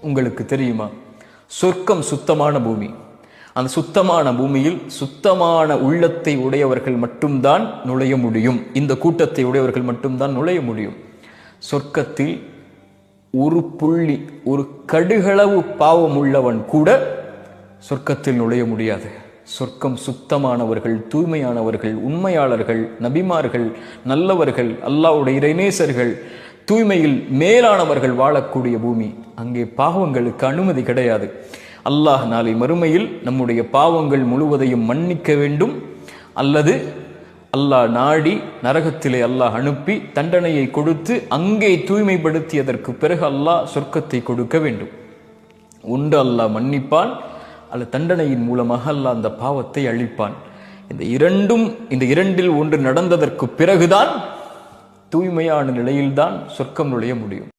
உங்களுக்கு தெரியுமா? சொர்க்கம் சுத்தமான பூமி. அந்த சுத்தமான பூமியில் சுத்தமான உள்ளத்தை உடையவர்கள் மட்டும்தான் நுழைய முடியும். இந்த கூட்டத்தை உடையவர்கள் மட்டும்தான் நுழைய முடியும். சொர்க்கத்தில் ஒரு புள்ளி, ஒரு கடுகளவு பாவம் உள்ளவன் கூட சொர்க்கத்தில் நுழைய முடியாது. சொர்க்கம் சுத்தமானவர்கள், தூய்மையானவர்கள், உண்மையாளர்கள், நபிமார்கள், நல்லவர்கள், அல்லாஹ்வுடைய இறைநேசர்கள், தூய்மையில் மேலானவர்கள் வாழக்கூடிய பூமி. அங்கே பாவங்களுக்கு அனுமதி கிடையாது. அல்லாஹ் நாளை மறுமையில் நம்முடைய பாவங்கள் முழுவதையும் மன்னிக்க வேண்டும், அல்லது அல்லாஹ் நாடி நரகத்திலே அல்லாஹ் அனுப்பி தண்டனையை கொடுத்து அங்கே தூய்மைப்படுத்தியதற்கு பிறகு அல்லாஹ் சொர்க்கத்தை கொடுக்க வேண்டும். ஒன்று அல்லாஹ் மன்னிப்பான், அல்லது தண்டனையின் மூலமாக அல்லாஹ் அந்த பாவத்தை அழிப்பான். இந்த இரண்டில் ஒன்று நடந்ததற்கு பிறகுதான் தூய்மையான நிலையில்தான் சொர்க்கம் நுழைய முடியும்.